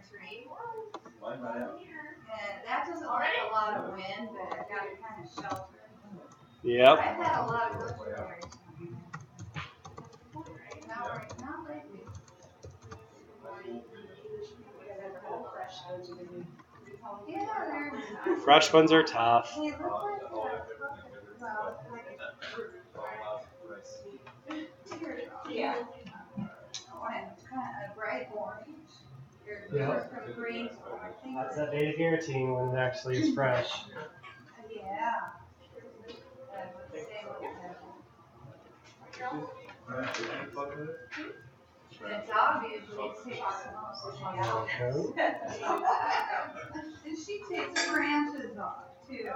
tree. And that doesn't like a lot of wind, but I've got it kind of sheltered. Yep. I've had a lot of gooseberries. Not lately. Yeah, Fresh ones are tough. they look like yeah. Kind of a bright orange. Yeah. That's that beta carotene when it actually is fresh. Yeah. It's obvious she takes most of the and she takes branches off too.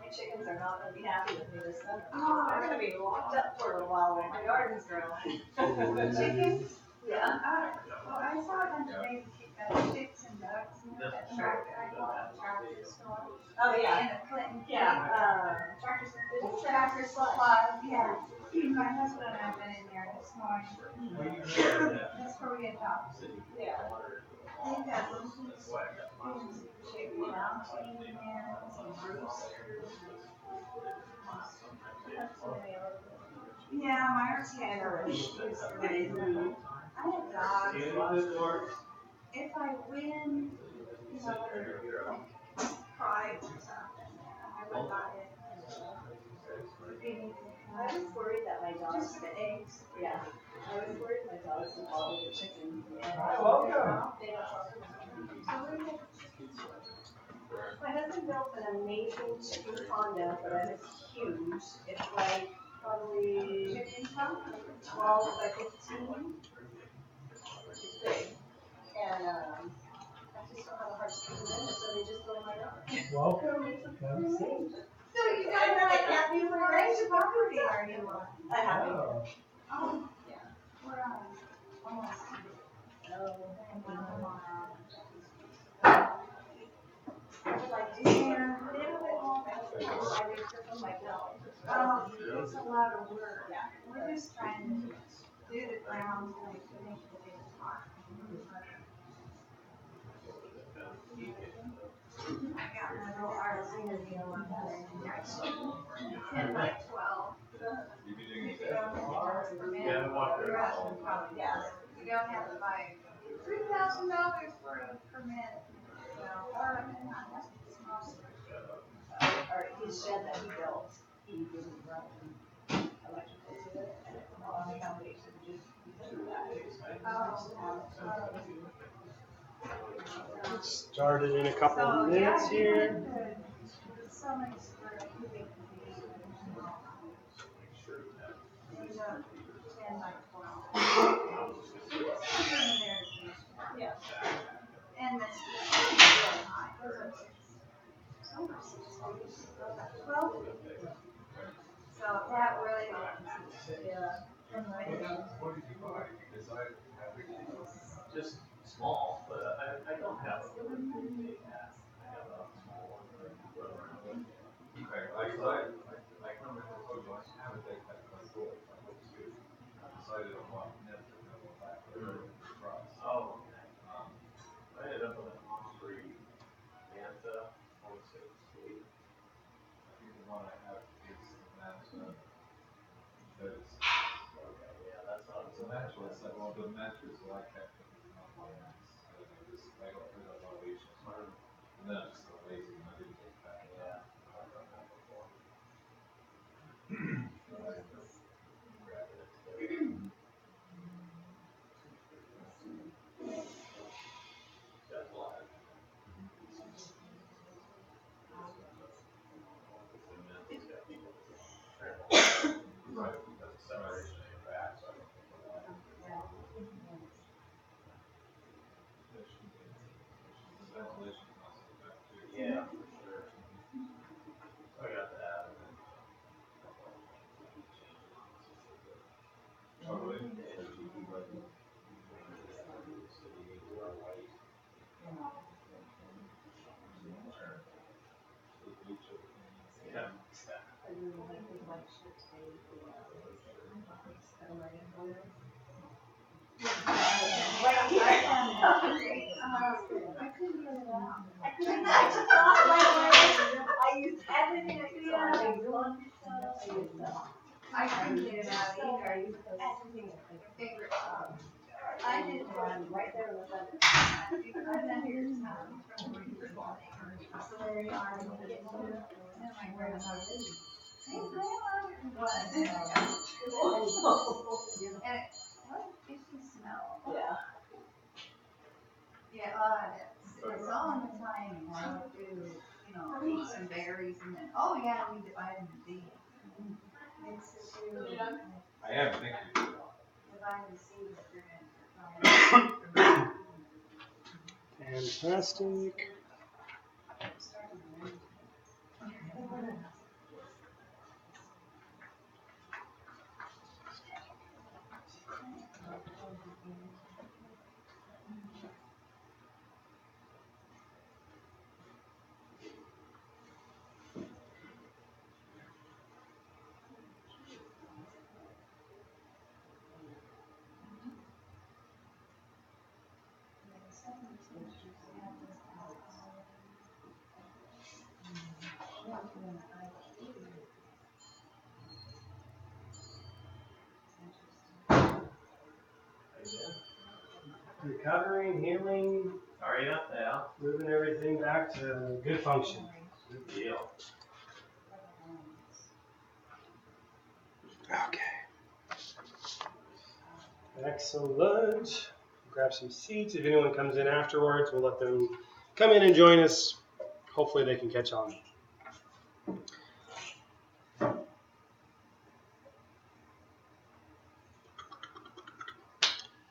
My chickens are not going to be happy with me this summer. Oh, they're going to be locked up for a while when my garden's growing. Chickens? Yeah. Well, I saw a bunch of baby chicks and ducks at the tractor store. Oh, yeah. In a Clinton. Yeah. Tractor supply. Yeah. My husband and I have been in there this morning. That's where we get dogs. Yeah. They've got little chicken mountain hens and roosters. Yeah, Myers Tanner. I have dogs. If I win, you know, prize or something, I would buy it. I was worried that my dogs. Just the eggs. Yeah. I was worried my dogs would follow the chickens. Welcome. My husband built an amazing chicken condo, but it's huge. It's like probably 12 by 15. It's big. And I just don't have a hard time with it, so they just go in my yard. Welcome. Come see. So you guys I can't be what range of property are you on? I have it. Oh, yeah. We're on almost. Like, do you a little bit more? I'm like, no. It's a lot of work. Yeah. We're just trying to do the grounds and make the big park. I got my little RC deal on that. 10 by 12. You don't have to buy $3,000 for a permit. Or His shed that he built, he didn't run electrical to it, and it's all on the foundation, just because of that. Started in a couple of minutes here. So many square cubic feet. 10 by 12. Yeah. And this is really high. Well, so that really helps. Just small, but I don't have a really big ass. I have a small one for okay, I come in and have a big pet my school. I decided on what never to go back. Oh, I ended up with an Osprey Manta 46 sleep. I think the one I have is the Manta. Because yeah, that's not it's a mattress. Well, the mattress that I kept on my ass. I got rid of my leash. And then I just got lazy and I didn't take it back. Yeah, I've done that before. That's why. Right, because it's separation in your back, so I don't think we're like ventilation costs in the back too. Yeah, for sure. So I got that. Oh, really? Yeah. I couldn't get it out. I just thought I used everything I could. I used lunch stuff. I couldn't get it out either. I used everything. Favorite. I did one right there in the center. I'm not here to town from where you were born. So there you are. And my grandma is. Hey, grandma. What? And what did she smell? Yeah. Yeah, it's all in the timing. I would do, eat some berries and then, oh yeah, we need vitamin D. It's the I am, thank you. vitamin C that you're in. Fantastic. Recovering, healing. Sorry about that. Moving everything back to good function. Good deal. Okay. Excellent. Grab some seats. If anyone comes in afterwards, we'll let them come in and join us. Hopefully they can catch on.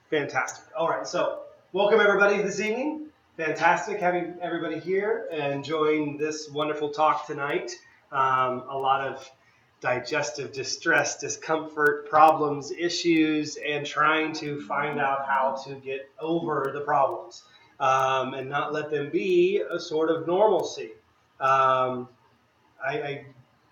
Fantastic. All right, so welcome everybody this evening. Fantastic having everybody here and enjoying this wonderful talk tonight. A lot of digestive distress, discomfort, problems, issues, and trying to find out how to get over the problems and not let them be a sort of normalcy. I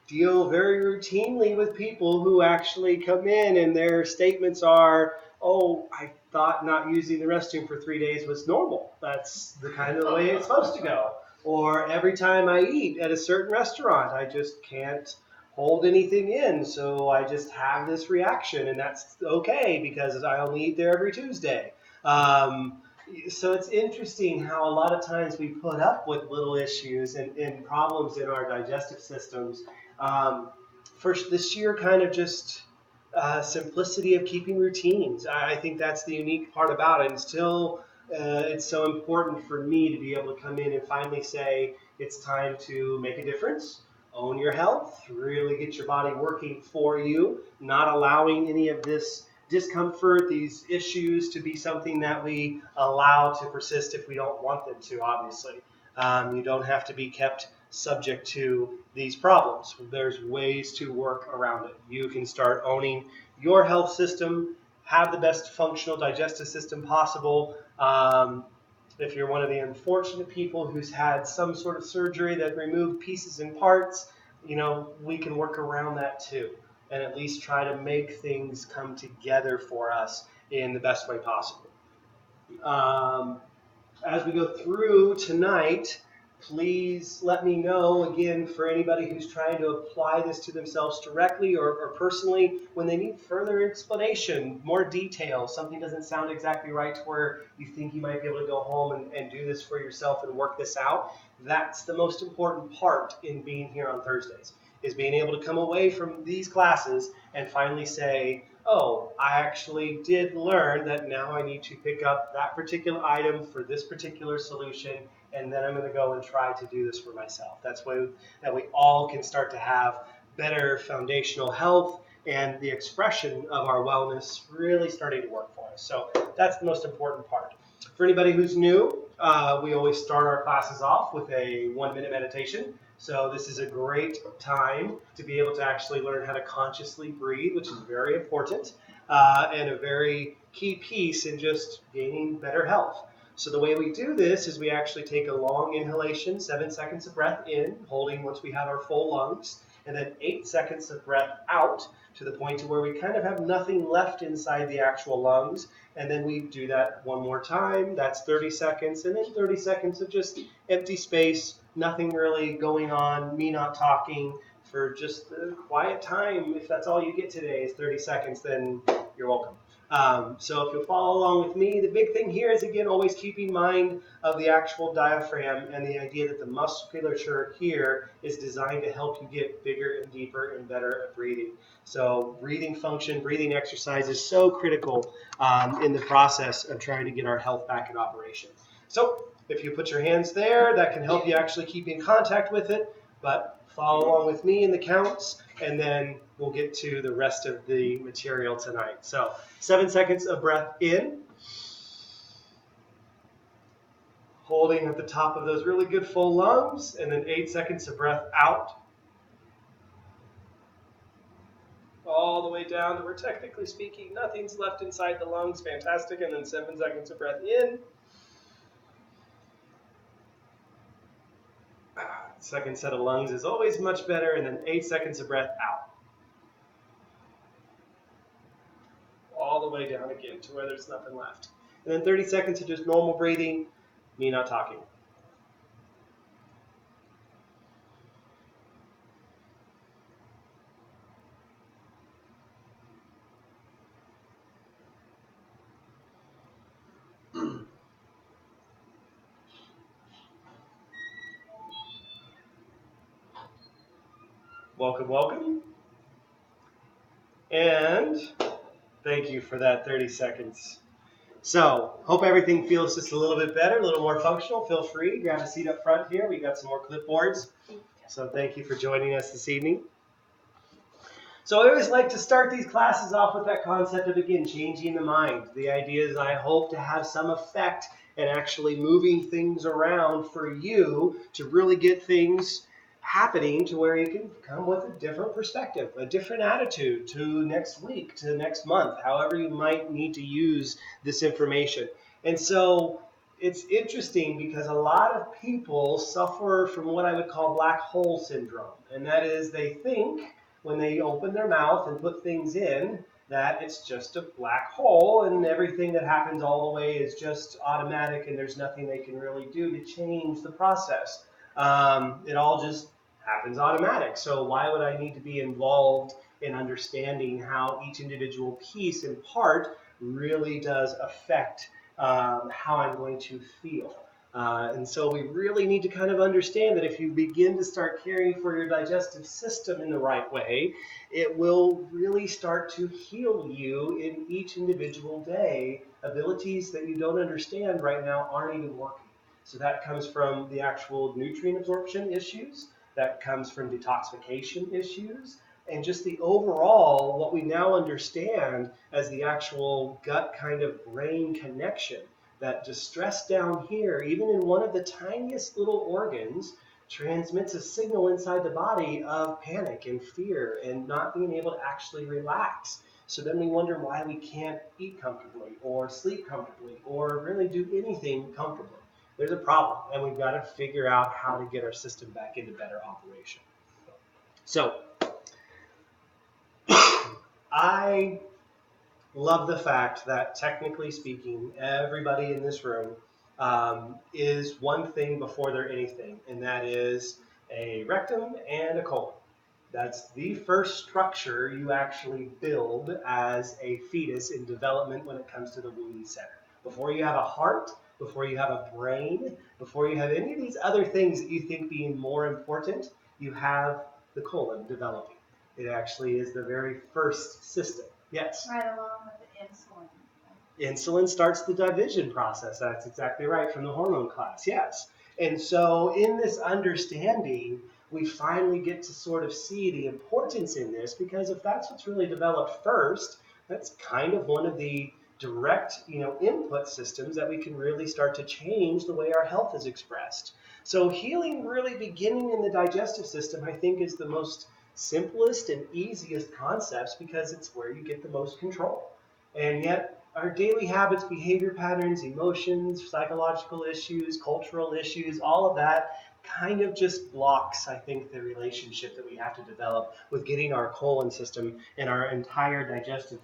deal very routinely with people who actually come in and their statements are, oh, I thought not using the restroom for 3 days was normal. That's the kind of the way it's supposed to go. Or every time I eat at a certain restaurant, I just can't hold anything in. So I just have this reaction, and that's okay because I only eat there every Tuesday. So it's interesting how a lot of times we put up with little issues and problems in our digestive systems for the sheer kind of just simplicity of keeping routines. I think that's the unique part about it. And still, it's so important for me to be able to come in and finally say it's time to make a difference, own your health, really get your body working for you, not allowing any of this discomfort, these issues to be something that we allow to persist if we don't want them to, obviously. You don't have to be kept subject to these problems. There's ways to work around it. You can start owning your health system, have the best functional digestive system possible. If you're one of the unfortunate people who's had some sort of surgery that removed pieces and parts, we can work around that too, and at least try to make things come together for us in the best way possible. As we go through tonight, please let me know, again, for anybody who's trying to apply this to themselves directly or personally, when they need further explanation, more detail, something doesn't sound exactly right to where you think you might be able to go home and do this for yourself and work this out. That's the most important part in being here on Thursdays, is being able to come away from these classes and finally say, oh, I actually did learn that now I need to pick up that particular item for this particular solution, and then I'm going to go and try to do this for myself. That's way that we all can start to have better foundational health and the expression of our wellness really starting to work for us. So that's the most important part. For anybody who's new, we always start our classes off with a 1-minute meditation. So this is a great time to be able to actually learn how to consciously breathe, which is very important, and a very key piece in just gaining better health. So the way we do this is we actually take a long inhalation, 7 seconds of breath in, holding once we have our full lungs, and then 8 seconds of breath out to the point to where we kind of have nothing left inside the actual lungs. And then we do that one more time. That's 30 seconds, and then 30 seconds of just empty space, nothing really going on, me not talking for just a quiet time. If that's all you get today is 30 seconds, then you're welcome. So if you'll follow along with me, the big thing here is, again, always keeping mind of the actual diaphragm and the idea that the musculature here is designed to help you get bigger and deeper and better at breathing. So breathing function, breathing exercise is so critical in the process of trying to get our health back in operation. So if you put your hands there, that can help you actually keep in contact with it. But follow along with me in the counts, and then we'll get to the rest of the material tonight. So 7 seconds of breath in, holding at the top of those really good full lungs, and then 8 seconds of breath out, all the way down to where, technically speaking, nothing's left inside the lungs. Fantastic. And then 7 seconds of breath in. Second set of lungs is always much better. And then 8 seconds of breath out. All the way down again to where there's nothing left. And then 30 seconds of just normal breathing, me not talking. Welcome, welcome. And thank you for that 30 seconds. So, hope everything feels just a little bit better, a little more functional. Feel free, grab a seat up front here. We got some more clipboards. So thank you for joining us this evening. So I always like to start these classes off with that concept of, again, changing the mind. The idea is I hope to have some effect in actually moving things around for you to really get things happening to where you can come with a different perspective, a different attitude to next week, to next month, however you might need to use this information. And so it's interesting because a lot of people suffer from what I would call black hole syndrome. And that is, they think when they open their mouth and put things in that it's just a black hole and everything that happens all the way is just automatic and there's nothing they can really do to change the process. It all just happens automatic. So why would I need to be involved in understanding how each individual piece and part really does affect how I'm going to feel? And so we really need to kind of understand that if you begin to start caring for your digestive system in the right way, it will really start to heal you in each individual day. Abilities that you don't understand right now aren't even working. So that comes from the actual nutrient absorption issues, that comes from detoxification issues, and just the overall, what we now understand as the actual gut kind of brain connection. That distress down here, even in one of the tiniest little organs, transmits a signal inside the body of panic and fear and not being able to actually relax. So then we wonder why we can't eat comfortably or sleep comfortably or really do anything comfortably. There's a problem, and we've got to figure out how to get our system back into better operation. So I love the fact that, technically speaking, everybody in this room is one thing before they're anything, and that is a rectum and a colon. That's the first structure you actually build as a fetus in development when it comes to the wounding center. Before you have a heart, before you have a brain, before you have any of these other things that you think being more important, you have the colon developing. It actually is the very first system. Yes? Right along with the insulin. Insulin starts the division process. That's exactly right, from the hormone class, yes. And so in this understanding, we finally get to sort of see the importance in this, because if that's what's really developed first, that's kind of one of the direct, input systems that we can really start to change the way our health is expressed. So healing really beginning in the digestive system, I think, is the most simplest and easiest concepts because it's where you get the most control. And yet, our daily habits, behavior patterns, emotions, psychological issues, cultural issues, all of that kind of just blocks, I think, the relationship that we have to develop with getting our colon system and our entire digestive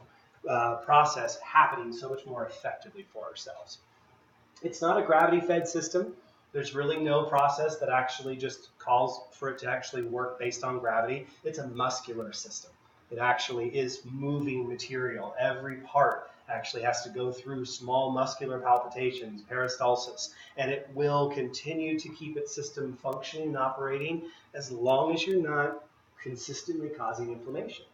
process happening so much more effectively for ourselves. It's not a gravity-fed system. There's really no process that actually just calls for it to actually work based on gravity. It's a muscular system. It actually is moving material. Every part actually has to go through small muscular palpitations, peristalsis, and it will continue to keep its system functioning and operating as long as you're not consistently causing inflammation.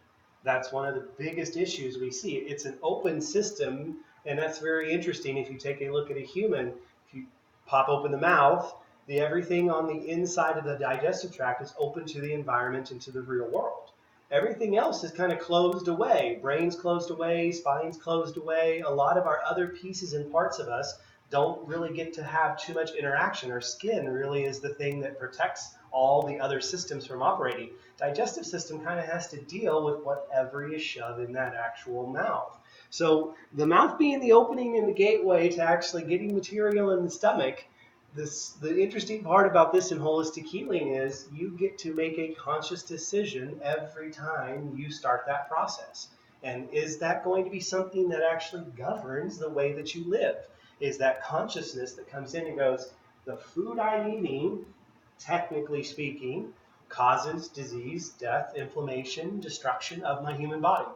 That's one of the biggest issues we see. It's an open system, and that's very interesting. If you take a look at a human, if you pop open the mouth, everything on the inside of the digestive tract is open to the environment and to the real world. Everything else is kind of closed away. Brain's closed away, spine's closed away. A lot of our other pieces and parts of us don't really get to have too much interaction. Our skin really is the thing that protects all the other systems from operating. Digestive system kind of has to deal with whatever you shove in that actual mouth. So the mouth being the opening and the gateway to actually getting material in the stomach, the interesting part about this in holistic healing is you get to make a conscious decision every time you start that process. And is that going to be something that actually governs the way that you live? Is that consciousness that comes in and goes, the food I'm eating, technically speaking, causes disease, death, inflammation, destruction of my human body.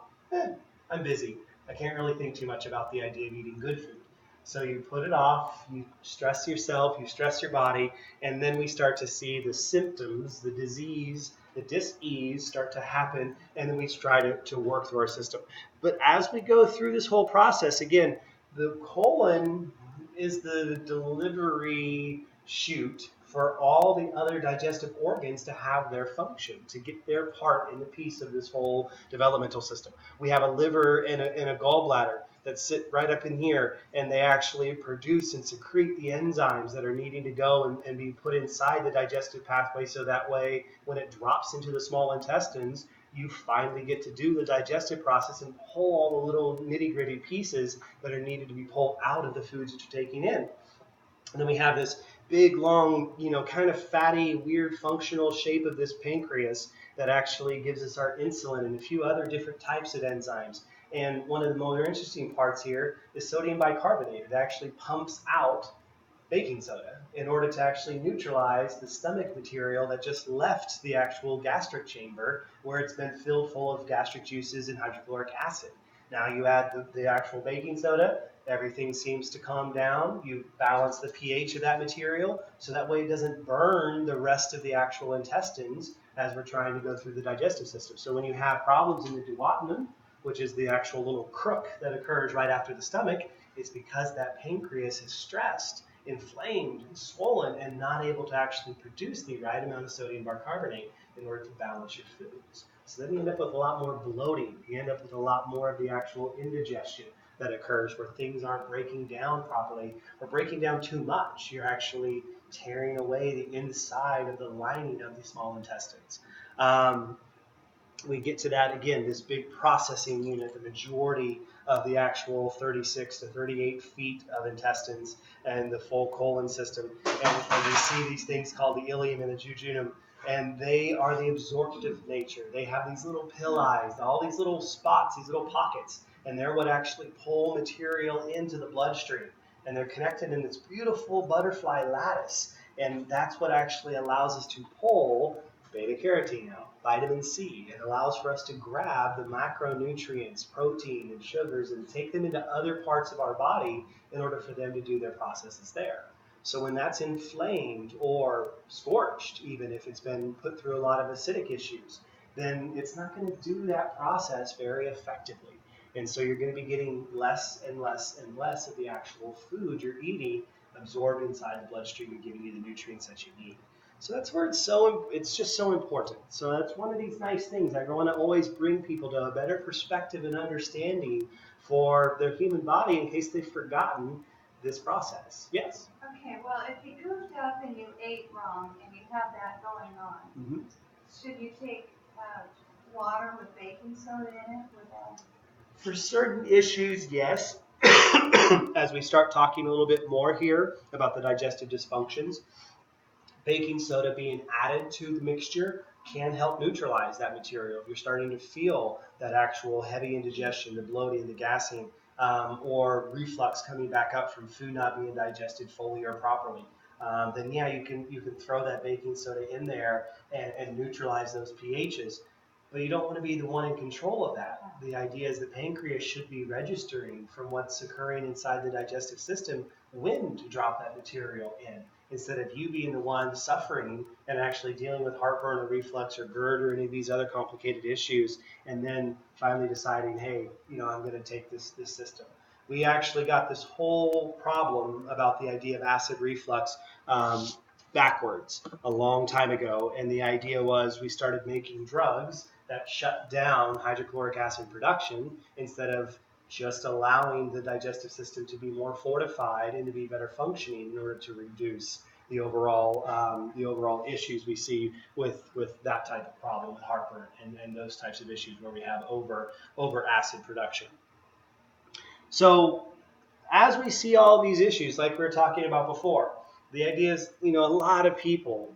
I'm busy. I can't really think too much about the idea of eating good food. So you put it off, you stress yourself, you stress your body, and then we start to see the symptoms, the disease, the dis-ease start to happen, and then we try to work through our system. But as we go through this whole process, again, the colon is the delivery chute for all the other digestive organs to have their function, to get their part in the piece of this whole developmental system. We have a liver and a gallbladder that sit right up in here, and they actually produce and secrete the enzymes that are needing to go and be put inside the digestive pathway, so that way when it drops into the small intestines, you finally get to do the digestive process and pull all the little nitty-gritty pieces that are needed to be pulled out of the foods that you're taking in. And then we have this big, long, kind of fatty, weird functional shape of this pancreas that actually gives us our insulin and a few other different types of enzymes. And one of the more interesting parts here is sodium bicarbonate. It actually pumps out baking soda in order to actually neutralize the stomach material that just left the actual gastric chamber where it's been filled full of gastric juices and hydrochloric acid. Now you add the actual baking soda, everything seems to calm down. You balance the pH of that material so that way it doesn't burn the rest of the actual intestines as we're trying to go through the digestive system. So when you have problems in the duodenum, which is the actual little crook that occurs right after the stomach, it's because that pancreas is stressed, inflamed, and swollen, and not able to actually produce the right amount of sodium bicarbonate in order to balance your foods. So then you end up with a lot more bloating. You end up with a lot more of the actual indigestion that occurs where things aren't breaking down properly or breaking down too much. You're actually tearing away the inside of the lining of the small intestines. We get to that again, this big processing unit, the majority of the actual 36 to 38 feet of intestines and the full colon system. And we see these things called the ileum and the jejunum, and they are the absorptive nature. They have these little pili, all these little spots, these little pockets, and they're what actually pull material into the bloodstream. And they're connected in this beautiful butterfly lattice. And that's what actually allows us to pull beta carotene out, vitamin C. It allows for us to grab the macronutrients, protein and sugars, and take them into other parts of our body in order for them to do their processes there. So when that's inflamed or scorched, even if it's been put through a lot of acidic issues, then it's not going to do that process very effectively. And so you're going to be getting less and less and less of the actual food you're eating absorbed inside the bloodstream and giving you the nutrients that you need. So that's where it's just so important. So that's one of these nice things. I want to always bring people to a better perspective and understanding for their human body in case they've forgotten this process. Yes? Okay, well, if you goofed up and you ate wrong and you have that going on, Mm-hmm. should you take water with baking soda in it? Would that... For certain issues, yes. as we start talking a little bit more here about the digestive dysfunctions, baking soda being added to the mixture can help neutralize that material. If you're starting to feel that actual heavy indigestion, the bloating, the gassing, or reflux coming back up from food not being digested fully or properly, then yeah, you can throw that baking soda in there and neutralize those pHs. But you don't want to be the one in control of that. The idea is the pancreas should be registering from what's occurring inside the digestive system when to drop that material in, instead of you being the one suffering and actually dealing with heartburn or reflux or GERD or any of these other complicated issues, and then finally deciding, hey, I'm going to take this system. We actually got this whole problem about the idea of acid reflux backwards a long time ago, and the idea was we started making drugs that shut down hydrochloric acid production instead of just allowing the digestive system to be more fortified and to be better functioning in order to reduce the overall issues we see with that type of problem with heartburn and those types of issues where we have over acid production. So as we see all these issues, like we were talking about before, the idea is, a lot of people,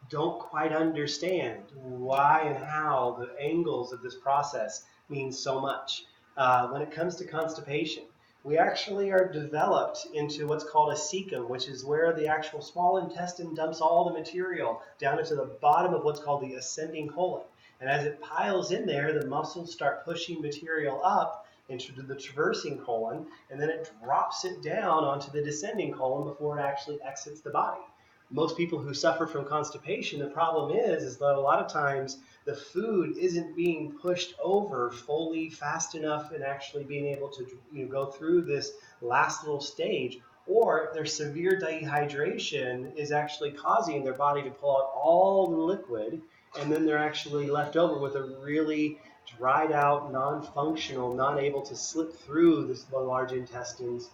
don't quite understand why and how the angles of this process mean so much. When it comes to constipation, we actually are developed into what's called a cecum, which is where the actual small intestine dumps all the material down into the bottom of what's called the ascending colon. And as it piles in there, the muscles start pushing material up into the traversing colon, and then it drops it down onto the descending colon before it actually exits the body. Most people who suffer from constipation, the problem is that a lot of times the food isn't being pushed over fully fast enough and actually being able to go through this last little stage, or their severe dehydration is actually causing their body to pull out all the liquid, and then they're actually left over with a really dried out, non-functional, not able to slip through the large intestines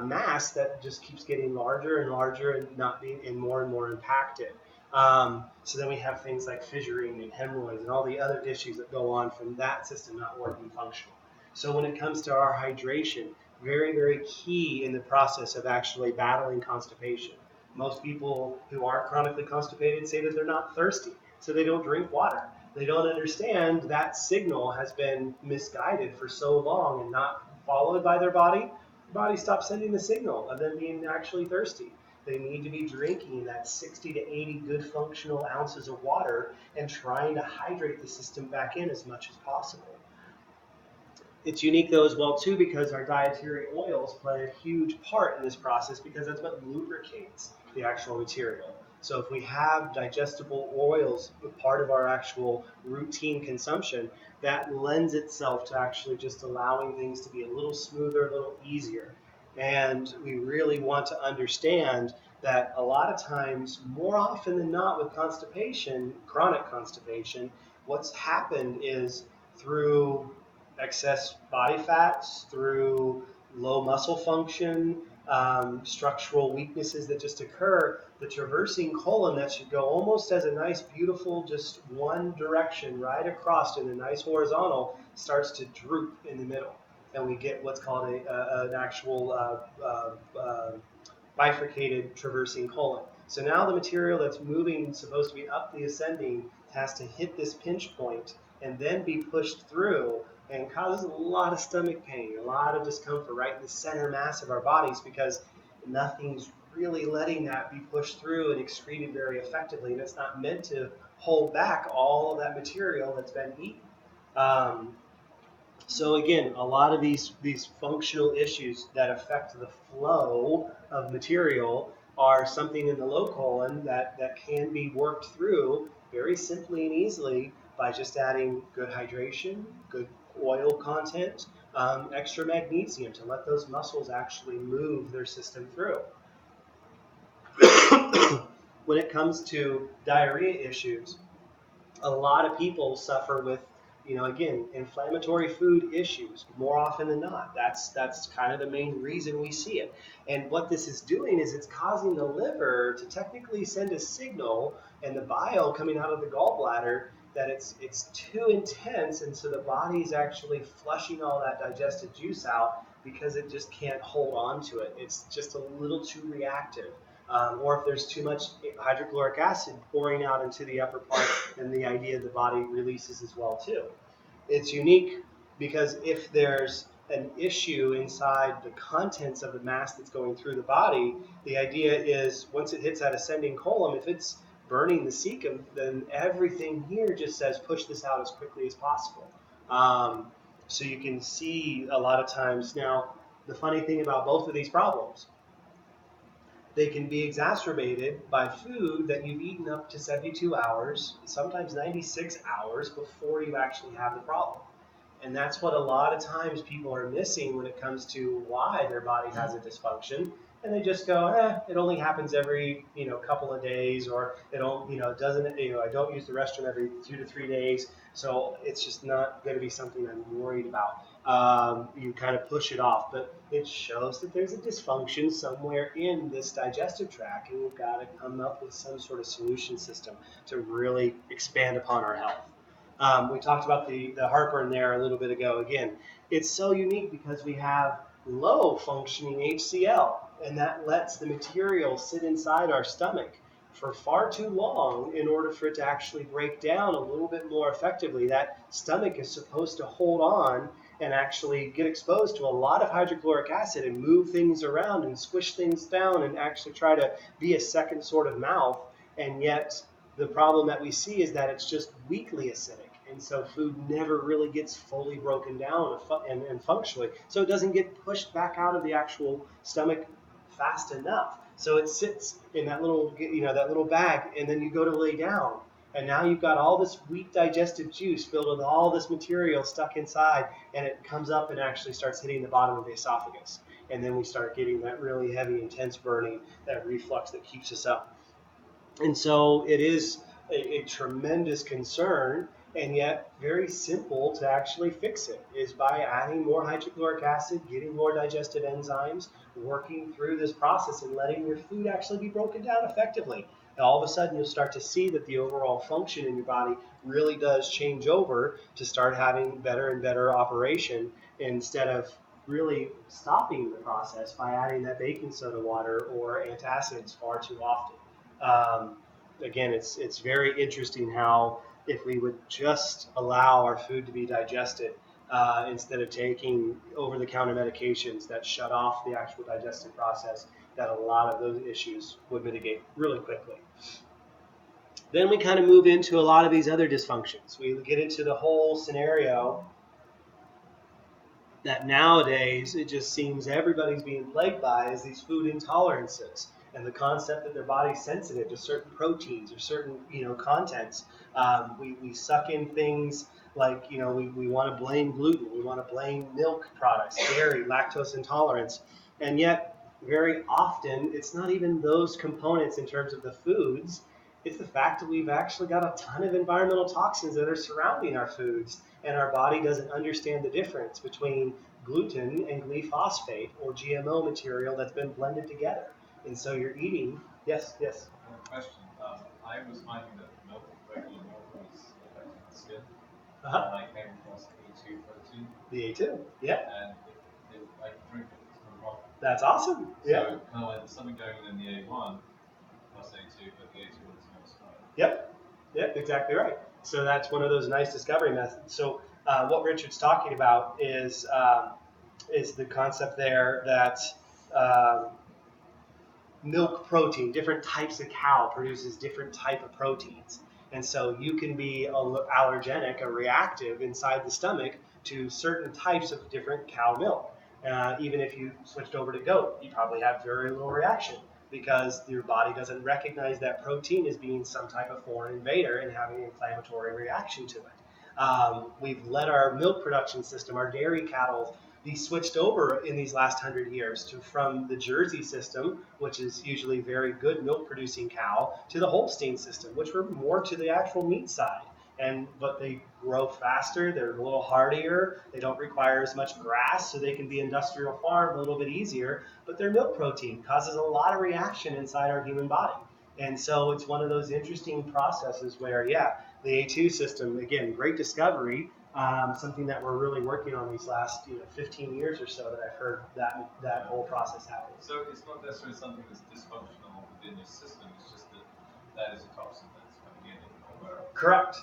mass that just keeps getting larger and larger and not being and more impacted. So then we have things like fissuring and hemorrhoids and all the other issues that go on from that system not working functional. So when it comes to our hydration, very, very key in the process of actually battling constipation. Most people who aren't chronically constipated say that they're not thirsty, so they don't drink water. They don't understand that signal has been misguided for so long and not followed by their body. The body stops sending the signal of them being actually thirsty. They need to be drinking that 60 to 80 good functional ounces of water and trying to hydrate the system back in as much as possible. It's unique though as well too because our dietary oils play a huge part in this process because that's what lubricates the actual material. So if we have digestible oils part of our actual routine consumption, that lends itself to actually just allowing things to be a little smoother, a little easier. And we really want to understand that a lot of times, more often than not with constipation, chronic constipation, what's happened is through excess body fats, through low muscle function, structural weaknesses that just occur, the traversing colon that should go almost as a nice, beautiful, just one direction right across in a nice horizontal starts to droop in the middle. And we get what's called an actual bifurcated traversing colon. So now the material that's moving, supposed to be up the ascending, has to hit this pinch point and then be pushed through and causes a lot of stomach pain, a lot of discomfort right in the center mass of our bodies because nothing's really letting that be pushed through and excreted very effectively, and it's not meant to hold back all of that material that's been eaten. So again, a lot of these functional issues that affect the flow of material are something in the low colon that can be worked through very simply and easily by just adding good hydration, good oil content, extra magnesium to let those muscles actually move their system through. When it comes to diarrhea issues, a lot of people suffer with, again, inflammatory food issues more often than not. That's kind of the main reason we see it. And what this is doing is it's causing the liver to technically send a signal and the bile coming out of the gallbladder that it's too intense, and so the body's actually flushing all that digested juice out because it just can't hold on to it. It's just a little too reactive. Or if there's too much hydrochloric acid pouring out into the upper part, then the idea the body releases as well too. It's unique because if there's an issue inside the contents of the mass that's going through the body, the idea is once it hits that ascending colon, if it's burning the cecum, then everything here just says push this out as quickly as possible. So you can see a lot of times now, the funny thing about both of these problems, they can be exacerbated by food that you've eaten up to 72 hours, sometimes 96 hours before you actually have the problem. And that's what a lot of times people are missing when it comes to why their body has a dysfunction. And they just go, it only happens every, couple of days, or it don't, it doesn't, I don't use the restroom every 2 to 3 days. So it's just not going to be something I'm worried about. You kind of push it off, but it shows that there's a dysfunction somewhere in this digestive tract, and we've got to come up with some sort of solution system to really expand upon our health. We talked about the heartburn there a little bit ago. Again, it's so unique because we have low functioning HCl, and that lets the material sit inside our stomach for far too long in order for it to actually break down a little bit more effectively. That stomach is supposed to hold on and actually get exposed to a lot of hydrochloric acid and move things around and squish things down and actually try to be a second sort of mouth. And yet the problem that we see is that it's just weakly acidic. And so food never really gets fully broken down and functionally. So it doesn't get pushed back out of the actual stomach fast enough. So it sits in that little, that little bag, and then you go to lay down. And now you've got all this weak digestive juice filled with all this material stuck inside, and it comes up and actually starts hitting the bottom of the esophagus. And then we start getting that really heavy, intense burning, that reflux that keeps us up. And so it is a tremendous concern, and yet very simple to actually fix it, is by adding more hydrochloric acid, getting more digestive enzymes, working through this process and letting your food actually be broken down effectively. And all of a sudden you'll start to see that the overall function in your body really does change over to start having better and better operation, instead of really stopping the process by adding that baking soda water or antacids far too often. Um, Again, it's very interesting how if we would just allow our food to be digested instead of taking over-the-counter medications that shut off the actual digestive process, that a lot of those issues would mitigate really quickly. Then we kind of move into a lot of these other dysfunctions. We get into the whole scenario that nowadays it just seems everybody's being plagued by is these food intolerances, and the concept that their body's sensitive to certain proteins or certain contents. We suck in things like we want to blame gluten, we want to blame milk products, dairy, lactose intolerance, and yet very often it's not even those components in terms of the foods. It's the fact that we've actually got a ton of environmental toxins that are surrounding our foods, and our body doesn't understand the difference between gluten and glyphosate or GMO material that's been blended together. And so you're eating. Yes. Question. I was finding that milk, regular milk, was affecting my skin. Uh-huh. And I came across A2 protein. The A2, yeah. And I can drink it. It's no problem. That's awesome. Yeah. So kind of like there's something going on in the A1 plus A2, but the A2 is not started. Yep, exactly right. So that's one of those nice discovery methods. So what Richard's talking about is the concept there that milk protein, different types of cow produces different type of proteins. And so you can be allergenic or reactive inside the stomach to certain types of different cow milk. Even if you switched over to goat, you probably have very little reaction because your body doesn't recognize that protein as being some type of foreign invader and having an inflammatory reaction to it. We've let our milk production system, our dairy cattle, be switched over in these last 100 years from the Jersey system, which is usually very good milk producing cow, to the Holstein system, which were more to the actual meat side. But they grow faster, they're a little hardier, they don't require as much grass, so they can be industrial farmed a little bit easier, but their milk protein causes a lot of reaction inside our human body. And so it's one of those interesting processes where, the A2 system, again, great discovery, something that we're really working on these last 15 years or so that I've heard that whole process happen. So it's not necessarily something that's dysfunctional within your system, it's just that is a toxin that's coming in and you're not aware of. Correct.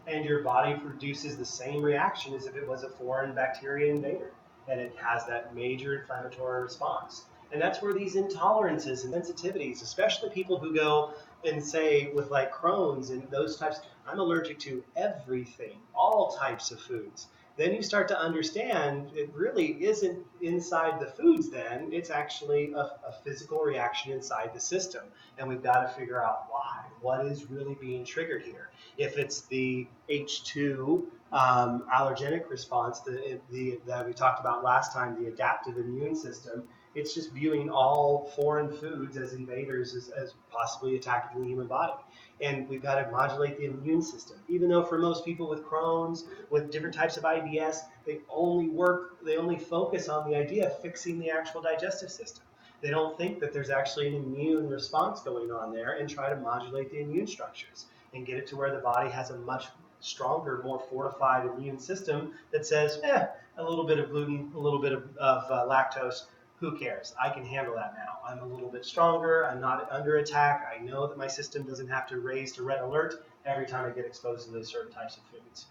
And your body produces the same reaction as if it was a foreign bacteria invader. And it has that major inflammatory response. And that's where these intolerances and sensitivities, especially people who go and say with like Crohn's and those types, I'm allergic to everything, all types of foods. Then you start to understand it really isn't inside the foods then, it's actually a physical reaction inside the system. And we've got to figure out why. What is really being triggered here? If it's the H2 allergenic response that we talked about last time, the adaptive immune system, it's just viewing all foreign foods as invaders, as possibly attacking the human body. And we've got to modulate the immune system. Even though for most people with Crohn's, with different types of IBS, they only focus on the idea of fixing the actual digestive system. They don't think that there's actually an immune response going on there and try to modulate the immune structures and get it to where the body has a much stronger, more fortified immune system that says, a little bit of gluten, a little bit of lactose, who cares? I can handle that now. I'm a little bit stronger. I'm not under attack. I know that my system doesn't have to raise to red alert every time I get exposed to those certain types of foods.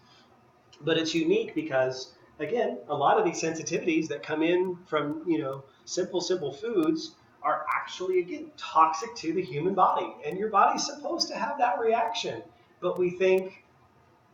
But it's unique because, again, a lot of these sensitivities that come in from, simple foods are actually, again, toxic to the human body. And your body's supposed to have that reaction. But we think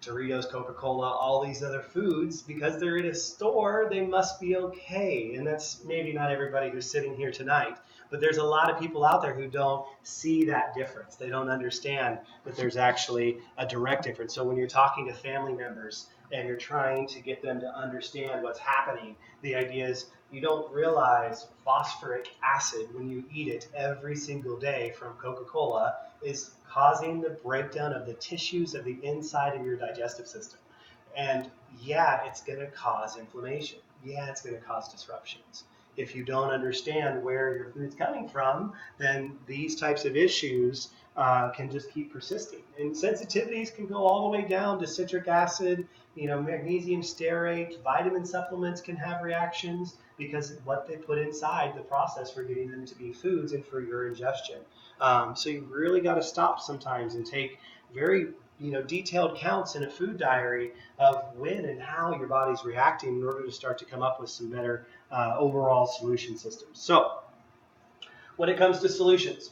Doritos, Coca-Cola, all these other foods, because they're in a store, they must be okay. And that's maybe not everybody who's sitting here tonight. But there's a lot of people out there who don't see that difference. They don't understand that there's actually a direct difference. So when you're talking to family members and you're trying to get them to understand what's happening, the idea is you don't realize phosphoric acid when you eat it every single day from Coca-Cola is causing the breakdown of the tissues of the inside of your digestive system. And yeah, it's going to cause inflammation. Yeah, it's going to cause disruptions. If you don't understand where your food's coming from, then these types of issues can just keep persisting. And sensitivities can go all the way down to citric acid, magnesium stearate, vitamin supplements can have reactions because of what they put inside the process for getting them to be foods and for your ingestion. So you really got to stop sometimes and take very detailed counts in a food diary of when and how your body's reacting in order to start to come up with some better overall solution systems. So when it comes to solutions,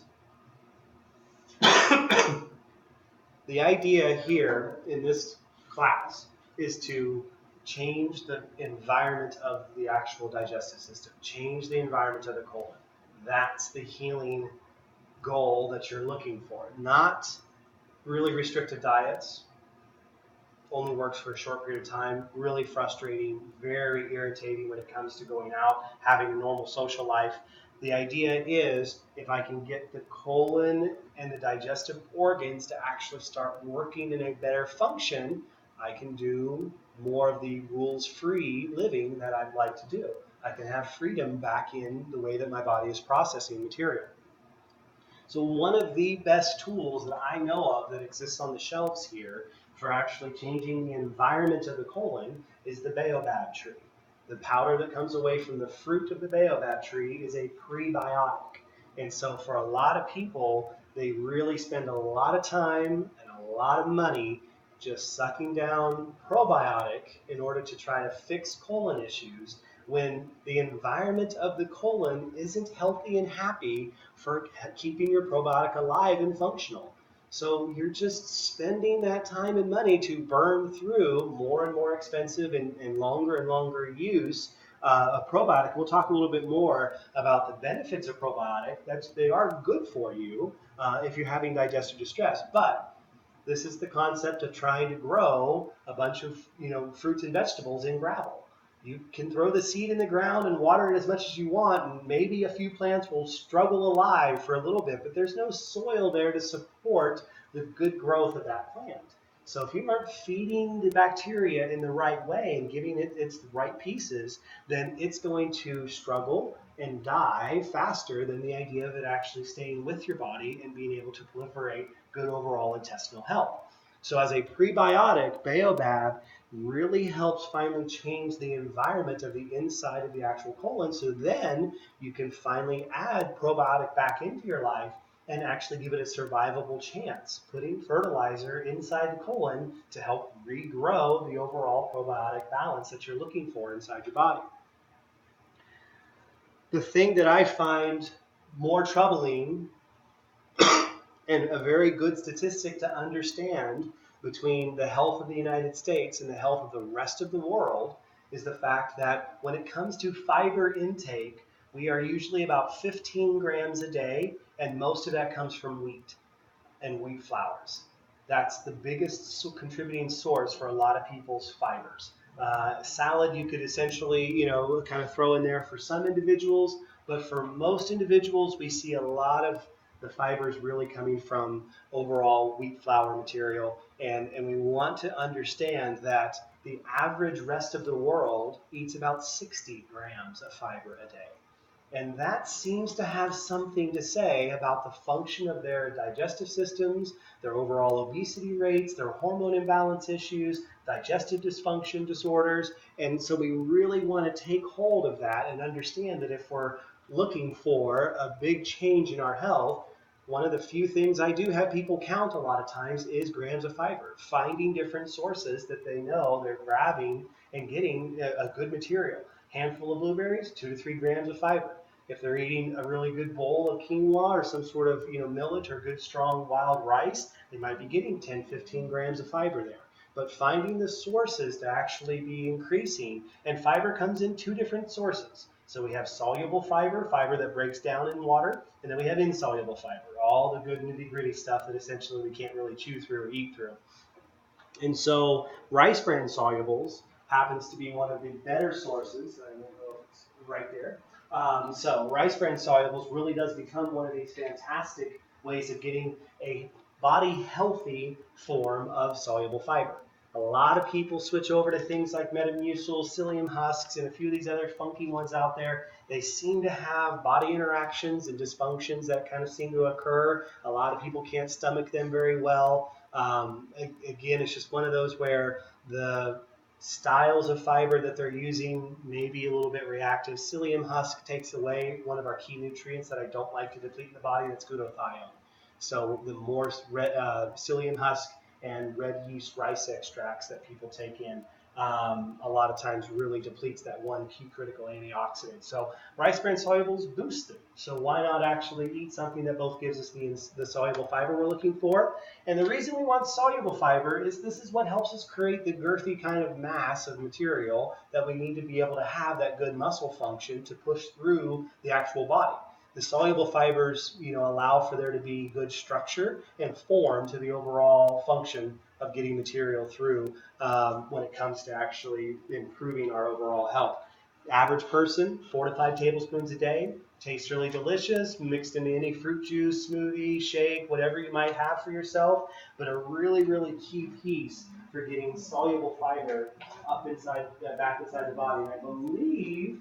the idea here in this class is to change the environment of the actual digestive system, change the environment of the colon. That's the healing goal that you're looking for, not really restrictive diets. Only works for a short period of time, really frustrating, very irritating when it comes to going out, having a normal social life. The idea is if I can get the colon and the digestive organs to actually start working in a better function, I can do more of the rules-free living that I'd like to do. I can have freedom back in the way that my body is processing material. So one of the best tools that I know of that exists on the shelves here for actually changing the environment of the colon is the baobab tree. The powder that comes away from the fruit of the baobab tree is a prebiotic. And so for a lot of people, they really spend a lot of time and a lot of money just sucking down probiotic in order to try to fix colon issues when the environment of the colon isn't healthy and happy for keeping your probiotic alive and functional. So you're just spending that time and money to burn through more and more expensive and longer use of probiotic. We'll talk a little bit more about the benefits of probiotic. They are good for you if you're having digestive distress. But this is the concept of trying to grow a bunch of fruits and vegetables in gravel. You can throw the seed in the ground and water it as much as you want, and maybe a few plants will struggle alive for a little bit, but there's no soil there to support the good growth of that plant. So if you aren't feeding the bacteria in the right way and giving it its right pieces, then it's going to struggle and die faster than the idea of it actually staying with your body and being able to proliferate good overall intestinal health. So as a prebiotic, baobab really helps finally change the environment of the inside of the actual colon. So then you can finally add probiotic back into your life and actually give it a survivable chance, putting fertilizer inside the colon to help regrow the overall probiotic balance that you're looking for inside your body. The thing that I find more troubling and a very good statistic to understand between the health of the United States and the health of the rest of the world is the fact that when it comes to fiber intake, we are usually about 15 grams a day, and most of that comes from wheat and wheat flours. That's the biggest contributing source for a lot of people's fibers. Salad you could essentially, kind of throw in there for some individuals, but for most individuals, we see a lot of the fibers really coming from overall wheat flour material. And we want to understand that the average rest of the world eats about 60 grams of fiber a day. And that seems to have something to say about the function of their digestive systems, their overall obesity rates, their hormone imbalance issues, digestive dysfunction disorders. And so we really want to take hold of that and understand that if we're looking for a big change in our health, one of the few things I do have people count a lot of times is grams of fiber, finding different sources that they know they're grabbing and getting a good material. Handful of blueberries, 2 to 3 grams of fiber. If they're eating a really good bowl of quinoa or some sort of millet or good strong wild rice, they might be getting 10, 15 grams of fiber there. But finding the sources to actually be increasing, and fiber comes in two different sources. So we have soluble fiber, fiber that breaks down in water, and then we have insoluble fiber, all the good nitty-gritty stuff that essentially we can't really chew through or eat through. And so rice bran solubles happens to be one of the better sources. I don't know if it's right there. So rice bran solubles really does become one of these fantastic ways of getting a body healthy form of soluble fiber. A lot of people switch over to things like Metamucil, psyllium husks, and a few of these other funky ones out there. They seem to have body interactions and dysfunctions that kind of seem to occur. A lot of people can't stomach them very well. Again, it's just one of those where the styles of fiber that they're using may be a little bit reactive. Psyllium husk takes away one of our key nutrients that I don't like to deplete in the body, that's glutathione. So the more psyllium husk and red yeast rice extracts that people take in, a lot of times really depletes that one key critical antioxidant. So rice bran solubles boost them. So why not actually eat something that both gives us the soluble fiber we're looking for? And the reason we want soluble fiber is this is what helps us create the girthy kind of mass of material that we need to be able to have that good muscle function to push through the actual body. The soluble fibers, allow for there to be good structure and form to the overall function of getting material through when it comes to actually improving our overall health. The average person, 4 to 5 tablespoons a day, tastes really delicious, mixed into any fruit juice, smoothie, shake, whatever you might have for yourself, but a really, really key piece for getting soluble fiber up inside, back inside the body. And I believe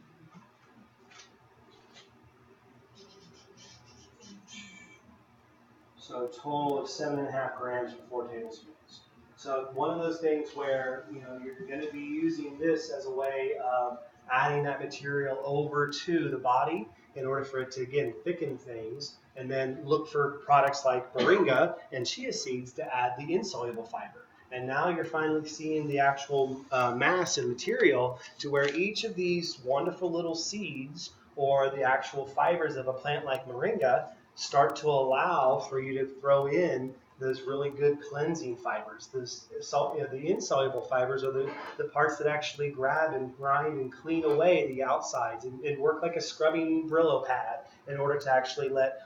so a total of 7.5 grams for 4 tablespoons. So one of those things where you're going to be using this as a way of adding that material over to the body in order for it to again thicken things, and then look for products like moringa and chia seeds to add the insoluble fiber. And now you're finally seeing the actual mass and material to where each of these wonderful little seeds or the actual fibers of a plant like moringa start to allow for you to throw in those really good cleansing fibers. The insoluble fibers are the parts that actually grab and grind and clean away the outsides and work like a scrubbing Brillo pad in order to actually let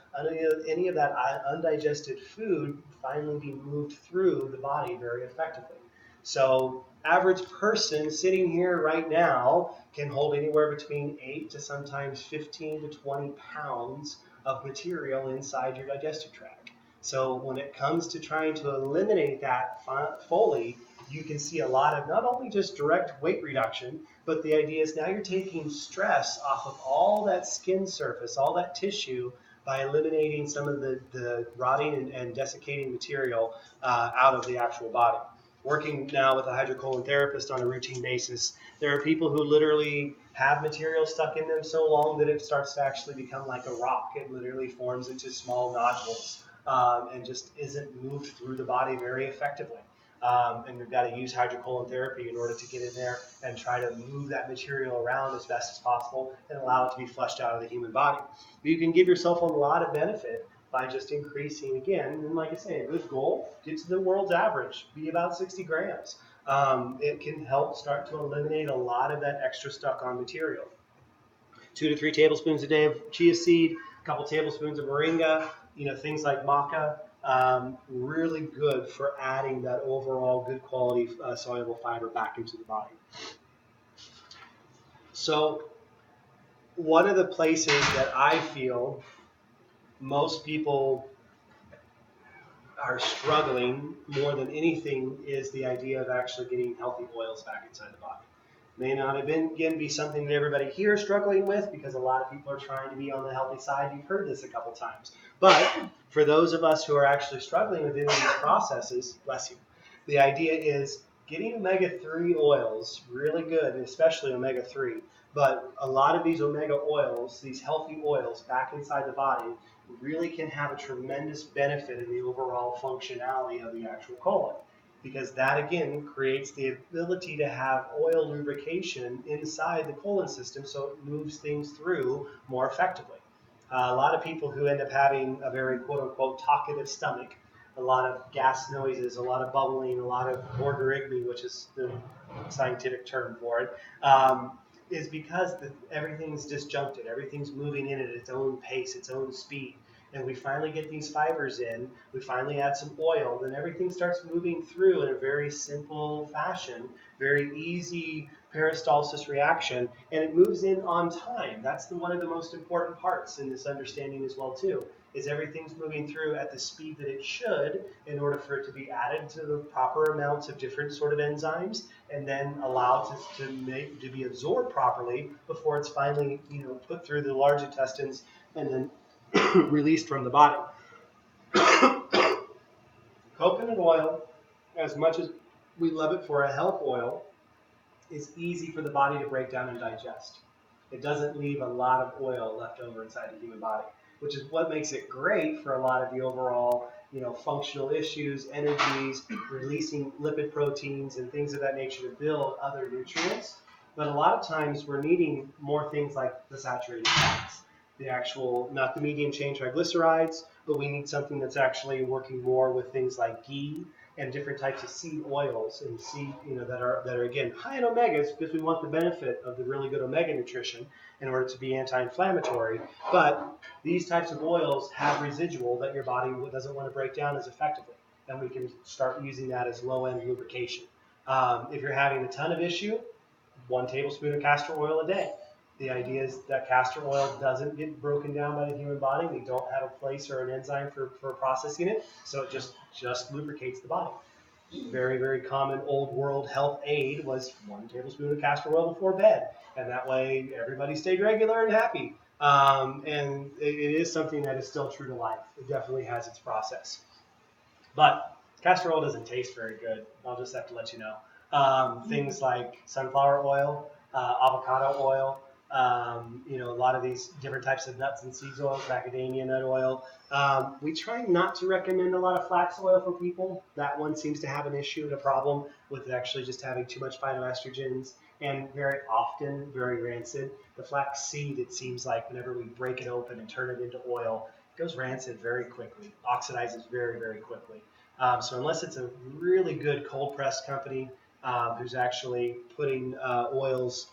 any of that undigested food finally be moved through the body very effectively. So average person sitting here right now can hold anywhere between 8 to sometimes 15 to 20 pounds of material inside your digestive tract. So when it comes to trying to eliminate that fully, you can see a lot of not only just direct weight reduction, but the idea is now you're taking stress off of all that skin surface, all that tissue by eliminating some of the rotting and desiccating material out of the actual body. Working now with a hydrocolon therapist on a routine basis, there are people who literally have material stuck in them so long that it starts to actually become like a rock. It literally forms into small nodules and just isn't moved through the body very effectively. And we've got to use hydrocolon therapy in order to get in there and try to move that material around as best as possible and allow it to be flushed out of the human body. But you can give yourself a lot of benefit by just increasing again. And like I say, a good goal, get to the world's average, be about 60 grams. It can help start to eliminate a lot of that extra stuck on material. 2 to 3 tablespoons a day of chia seed, a couple tablespoons of moringa, things like maca, really good for adding that overall good quality soluble fiber back into the body. So one of the places that I feel most people are struggling more than anything is the idea of actually getting healthy oils back inside the body. May not have been, again, be something that everybody here is struggling with because a lot of people are trying to be on the healthy side. You've heard this a couple times. But for those of us who are actually struggling with any of these processes, bless you, the idea is getting omega-3 oils really good, and especially omega-3. But a lot of these omega oils, these healthy oils back inside the body, really can have a tremendous benefit in the overall functionality of the actual colon. Because that again creates the ability to have oil lubrication inside the colon system so it moves things through more effectively. A lot of people who end up having a very quote unquote talkative stomach, a lot of gas noises, a lot of bubbling, a lot of borderigmy, which is the scientific term for it, is because everything's disjuncted, everything's moving in at its own pace, its own speed. And we finally get these fibers in, we finally add some oil, then everything starts moving through in a very simple fashion, very easy peristalsis reaction, and it moves in on time. That's one of the most important parts in this understanding as well too, is everything's moving through at the speed that it should in order for it to be added to the proper amounts of different sort of enzymes and then allowed to be absorbed properly before it's finally put through the large intestines and then released from the body. Coconut oil, as much as we love it for a health oil, is easy for the body to break down and digest. It doesn't leave a lot of oil left over inside the human body, which is what makes it great for a lot of the overall, functional issues, energies, releasing lipid proteins and things of that nature to build other nutrients. But a lot of times we're needing more things like the saturated fats, the actual, not the medium chain triglycerides, but we need something that's actually working more with things like ghee and different types of seed oils and seed, that are again high in omegas because we want the benefit of the really good omega nutrition in order to be anti-inflammatory. But these types of oils have residual that your body doesn't want to break down as effectively, and we can start using that as low-end lubrication. If you're having a ton of issue, 1 tablespoon of castor oil a day. The idea is that castor oil doesn't get broken down by the human body. We don't have a place or an enzyme for processing it, so it just lubricates the body. Very, very common old world health aid was 1 tablespoon of castor oil before bed, and that way everybody stayed regular and happy. And it is something that is still true to life. It definitely has its process. But castor oil doesn't taste very good. I'll just have to let you know. Things like sunflower oil, avocado oil, a lot of these different types of nuts and seeds oils, macadamia nut oil. We try not to recommend a lot of flax oil for people. That one seems to have an issue and a problem with actually just having too much phytoestrogens and very often very rancid. The flax seed, it seems like whenever we break it open and turn it into oil, it goes rancid very quickly, oxidizes very, very quickly. So unless it's a really good cold press company who's actually putting oils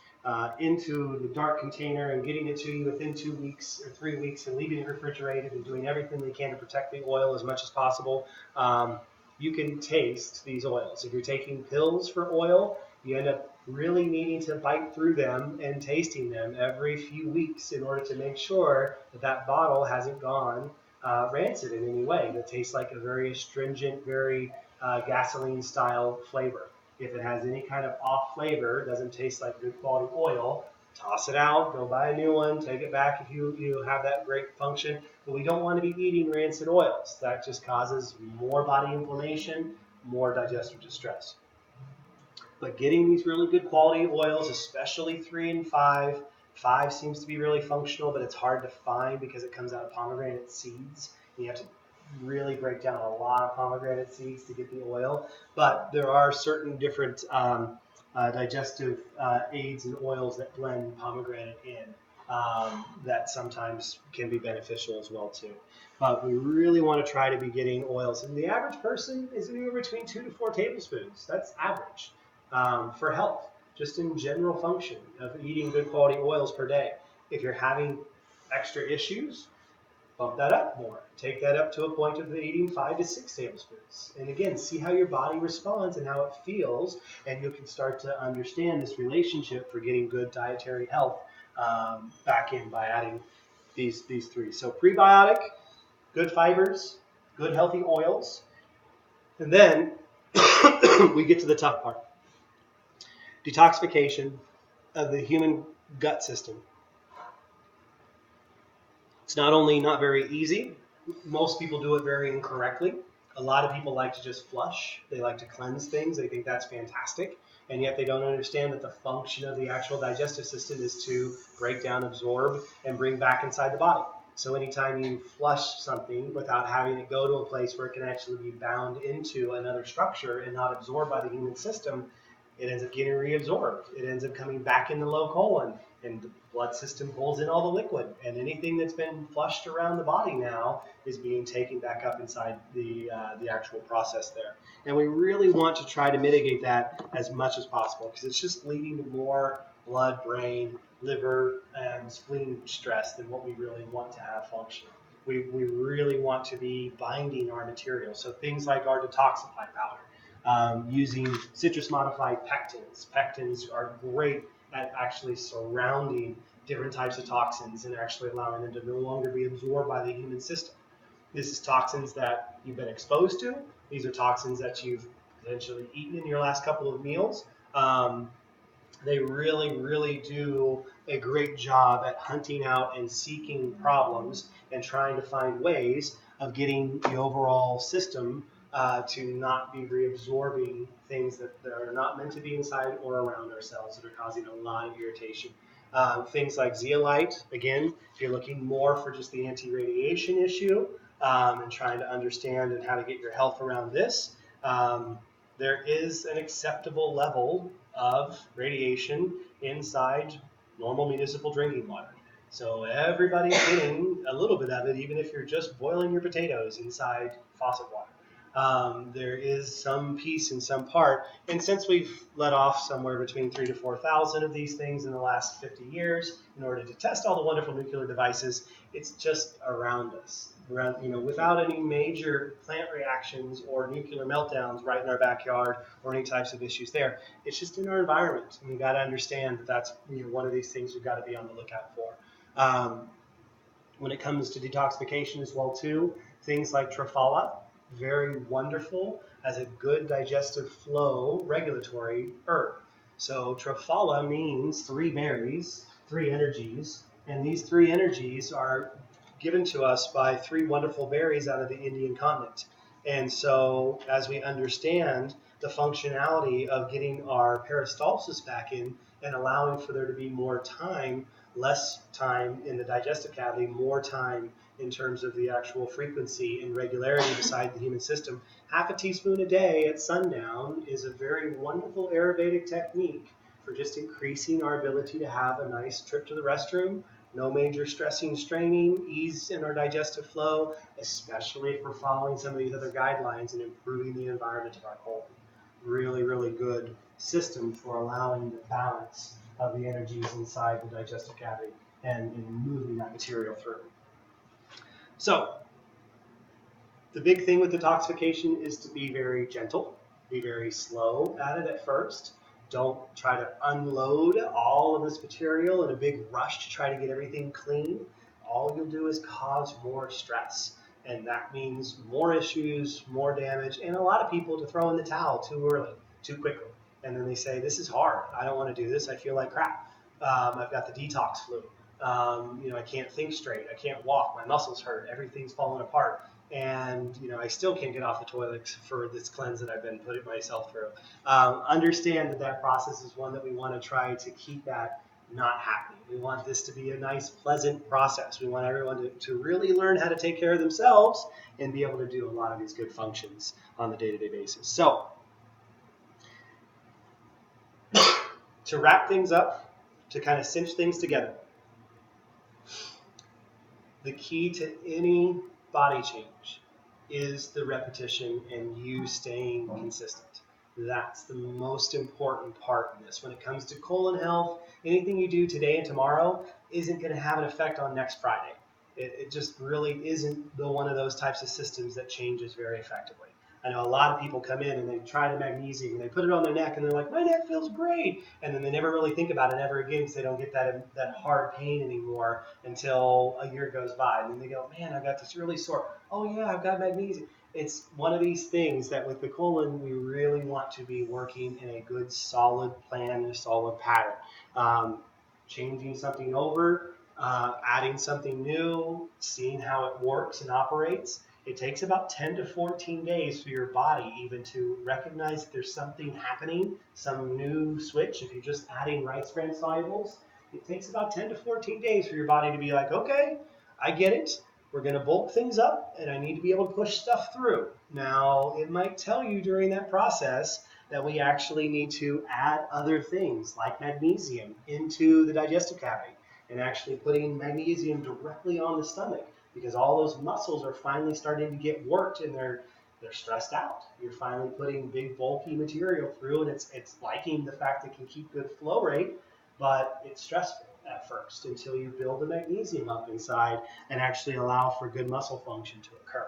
into the dark container and getting it to you within 2 weeks or 3 weeks and leaving it refrigerated and doing everything they can to protect the oil as much as possible, you can taste these oils. If you're taking pills for oil, you end up really needing to bite through them and tasting them every few weeks in order to make sure that bottle hasn't gone rancid in any way. That tastes like a very astringent, very gasoline-style flavor. If it has any kind of off flavor, doesn't taste like good quality oil, toss it out, go buy a new one, take it back if you have that great function. But we don't want to be eating rancid oils. That just causes more body inflammation, more digestive distress. But getting these really good quality oils, especially 3 and 5, 5 seems to be really functional, but it's hard to find because it comes out of pomegranate seeds. And you have to really break down a lot of pomegranate seeds to get the oil. But there are certain different digestive aids and oils that blend pomegranate in that sometimes can be beneficial as well too. But we really want to try to be getting oils. And the average person is anywhere between 2 to 4 tablespoons. That's average for health, just in general function of eating good quality oils per day. If you're having extra issues, bump that up more. Take that up to a point of eating 5 to 6 tablespoons. And again, see how your body responds and how it feels, and you can start to understand this relationship for getting good dietary health back in by adding these 3. So prebiotic, good fibers, good healthy oils, and then we get to the tough part. Detoxification of the human gut system. It's not only not very easy, most people do it very incorrectly. A lot of people like to just flush. They like to cleanse things. They think that's fantastic. And yet they don't understand that the function of the actual digestive system is to break down, absorb, and bring back inside the body. So anytime you flush something without having it go to a place where it can actually be bound into another structure and not absorbed by the human system, it ends up getting reabsorbed. It ends up coming back in the low colon, and the blood system pulls in all the liquid. And anything that's been flushed around the body now is being taken back up inside the actual process there. And we really want to try to mitigate that as much as possible because it's just leading to more blood, brain, liver, and spleen stress than what we really want to have function. We really want to be binding our material. So things like our detoxify powder. Using citrus modified pectins. Pectins are great at actually surrounding different types of toxins and actually allowing them to no longer be absorbed by the human system. This is toxins that you've been exposed to. These are toxins that you've potentially eaten in your last couple of meals. They really, really do a great job at hunting out and seeking problems and trying to find ways of getting the overall system to not be reabsorbing things that are not meant to be inside or around our cells that are causing a lot of irritation. Things like zeolite, again, if you're looking more for just the anti-radiation issue and trying to understand and how to get your health around this, there is an acceptable level of radiation inside normal municipal drinking water. So everybody's getting a little bit of it, even if you're just boiling your potatoes inside faucet water. There is some piece in some part, and since we've let off somewhere between 3 to 4,000 of these things in the last 50 years in order to test all the wonderful nuclear devices, it's just around us. Without any major plant reactions or nuclear meltdowns right in our backyard or any types of issues there, it's just in our environment, and we got to understand that that's one of these things we've got to be on the lookout for. When it comes to detoxification as well too, things like triphala, very wonderful as a good digestive flow regulatory herb. So triphala means 3 berries, 3 energies, and these 3 energies are given to us by 3 wonderful berries out of the Indian continent. And so as we understand the functionality of getting our peristalsis back in and allowing for there to be more time, less time in the digestive cavity, more time in terms of the actual frequency and regularity beside the human system. Half a teaspoon a day at sundown is a very wonderful Ayurvedic technique for just increasing our ability to have a nice trip to the restroom, no major stressing, straining, ease in our digestive flow, especially if we're following some of these other guidelines and improving the environment of our colon. Really, really good system for allowing the balance of the energies inside the digestive cavity and moving that material through. So, the big thing with detoxification is to be very gentle, be very slow at it at first. Don't try to unload all of this material in a big rush to try to get everything clean. All you'll do is cause more stress. And that means more issues, more damage, and a lot of people to throw in the towel too early, too quickly. And then they say, this is hard. I don't want to do this. I feel like crap. I've got the detox flu. I can't think straight. I can't walk. My muscles hurt. Everything's falling apart. And, I still can't get off the toilet for this cleanse that I've been putting myself through. Understand that process is one that we want to try to keep that not happening. We want this to be a nice, pleasant process. We want everyone to really learn how to take care of themselves and be able to do a lot of these good functions on the day-to-day basis. So, to wrap things up, to kind of cinch things together, the key to any body change is the repetition and you staying consistent. That's the most important part in this. When it comes to colon health, anything you do today and tomorrow isn't going to have an effect on next Friday. It just really isn't one of those types of systems that changes very effectively. I know a lot of people come in and they try the magnesium and they put it on their neck and they're like, my neck feels great. And then they never really think about it ever again because they don't get that hard pain anymore until a year goes by. And then they go, man, I've got this really sore. Oh, yeah, I've got magnesium. It's one of these things that with the colon, we really want to be working in a good, solid plan and a solid pattern. Changing something over, adding something new, seeing how it works and operates. It takes about 10 to 14 days for your body even to recognize that there's something happening, some new switch. If you're just adding rice bran solubles, it takes about 10 to 14 days for your body to be like, okay, I get it. We're going to bulk things up, and I need to be able to push stuff through. Now, it might tell you during that process that we actually need to add other things like magnesium into the digestive cavity and actually putting magnesium directly on the stomach because all those muscles are finally starting to get worked and they're stressed out. You're finally putting big bulky material through and it's liking the fact that it can keep good flow rate, but it's stressful at first until you build the magnesium up inside and actually allow for good muscle function to occur.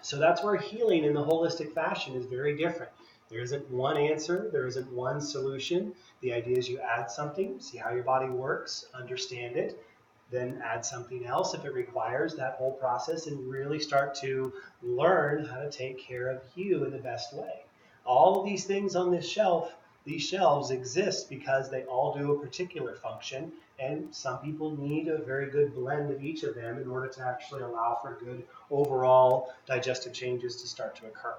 So that's where healing in the holistic fashion is very different. There isn't one answer, there isn't one solution. The idea is you add something, see how your body works, understand it, then add something else if it requires that whole process and really start to learn how to take care of you in the best way. All of these things on this shelf, these shelves exist because they all do a particular function, and some people need a very good blend of each of them in order to actually allow for good overall digestive changes to start to occur.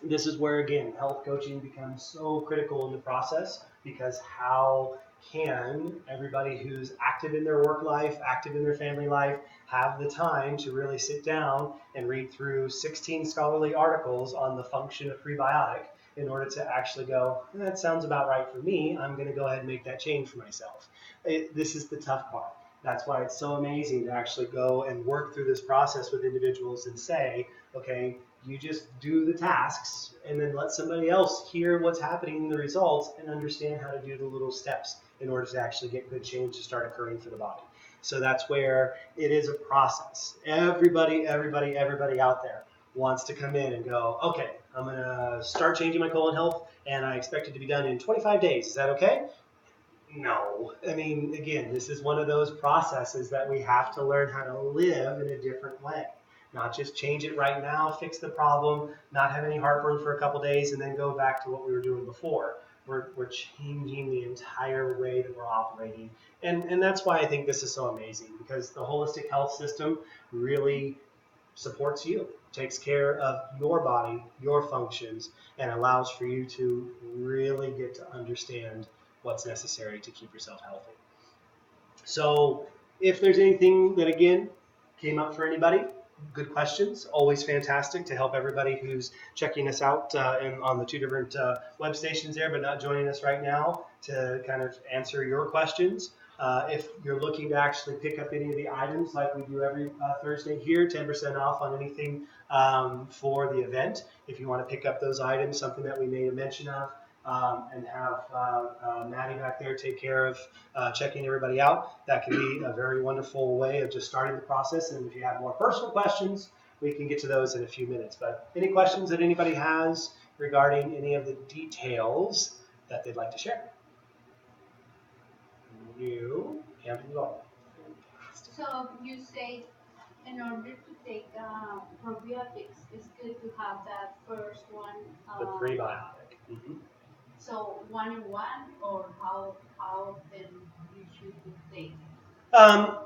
This is where, again, health coaching becomes so critical in the process because how can everybody who's active in their work life, active in their family life, have the time to really sit down and read through 16 scholarly articles on the function of prebiotic in order to actually go, that sounds about right for me, I'm going to go ahead and make that change for myself. This is the tough part. That's why it's so amazing to actually go and work through this process with individuals and say, okay, you just do the tasks and then let somebody else hear what's happening in the results and understand how to do the little steps in order to actually get good change to start occurring for the body. So that's where it is a process. Everybody out there wants to come in and go, okay, I'm going to start changing my colon health and I expect it to be done in 25 days. Is that okay? No. I mean, again, this is one of those processes that we have to learn how to live in a different way. Not just change it right now, fix the problem, not have any heartburn for a couple days, and then go back to what we were doing before. We're changing the entire way that we're operating. And that's why I think this is so amazing, because the holistic health system really supports you, takes care of your body, your functions, and allows for you to really get to understand what's necessary to keep yourself healthy. So if there's anything that, again, came up for anybody, good questions, always fantastic to help everybody who's checking us out on the two different web stations there, but not joining us right now to kind of answer your questions. If you're looking to actually pick up any of the items like we do every Thursday here, 10% off on anything for the event. If you want to pick up those items, something that we made a mention of, and have Maddie back there take care of checking everybody out. That can be a very wonderful way of just starting the process. And if you have more personal questions, we can get to those in a few minutes. But any questions that anybody has regarding any of the details that they'd like to share? You have it all. So you say in order to take probiotics, it's good to have that first one. The prebiotic. Mm-hmm. So 1 in 1, or how often you should take? Um,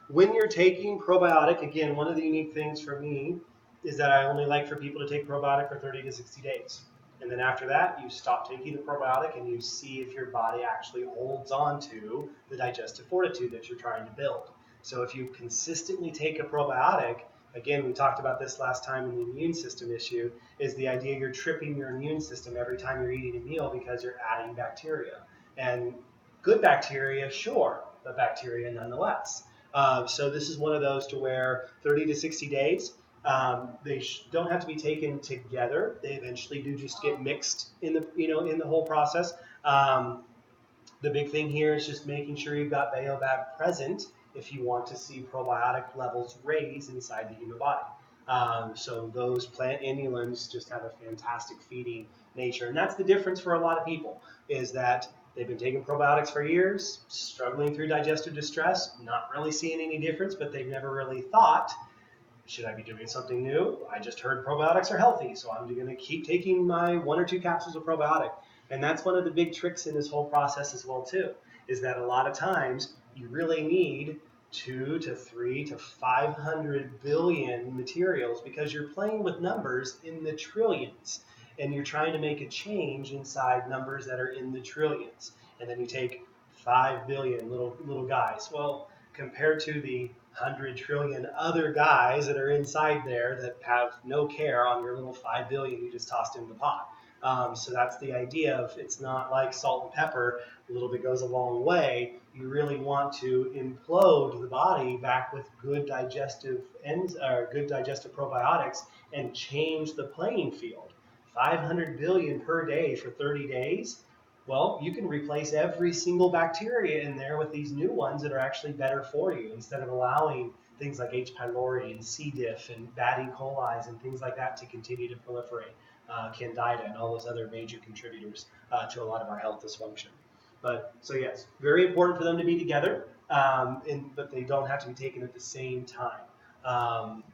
when you're taking probiotic, again, one of the unique things for me is that I only like for people to take probiotic for 30 to 60 days. And then after that, you stop taking the probiotic and you see if your body actually holds on to the digestive fortitude that you're trying to build. So if you consistently take a probiotic, again, we talked about this last time in the immune system issue, is the idea you're tripping your immune system every time you're eating a meal because you're adding bacteria. And good bacteria, sure, but bacteria nonetheless. So this is one of those to where 30 to 60 days, they don't have to be taken together. They eventually do just get mixed in the in the whole process. Um, the big thing here is just making sure you've got baobab present if you want to see probiotic levels raise inside the human body. So those plant inulins just have a fantastic feeding nature, and that's the difference for a lot of people is that they've been taking probiotics for years, struggling through digestive distress, not really seeing any difference, but they've never really thought, should I be doing something new? I just heard probiotics are healthy, so I'm going to keep taking my 1 or 2 capsules of probiotic. And that's one of the big tricks in this whole process as well too, is that a lot of times you really need 2 to 3 to 500 billion materials because you're playing with numbers in the trillions and you're trying to make a change inside numbers that are in the trillions. And then you take 5 billion little guys. Well, compared to the 100 trillion other guys that are inside there that have no care on your little 5 billion you just tossed in the pot. So that's the idea of it's not like salt and pepper, a little bit goes a long way. You really want to implode the body back with good digestive good digestive probiotics and change the playing field. 500 billion per day for 30 days. Well, you can replace every single bacteria in there with these new ones that are actually better for you instead of allowing things like H. pylori and C. diff and bad E. coli and things like that to continue to proliferate, candida and all those other major contributors to a lot of our health dysfunction. But so yes, very important for them to be together, but they don't have to be taken at the same time.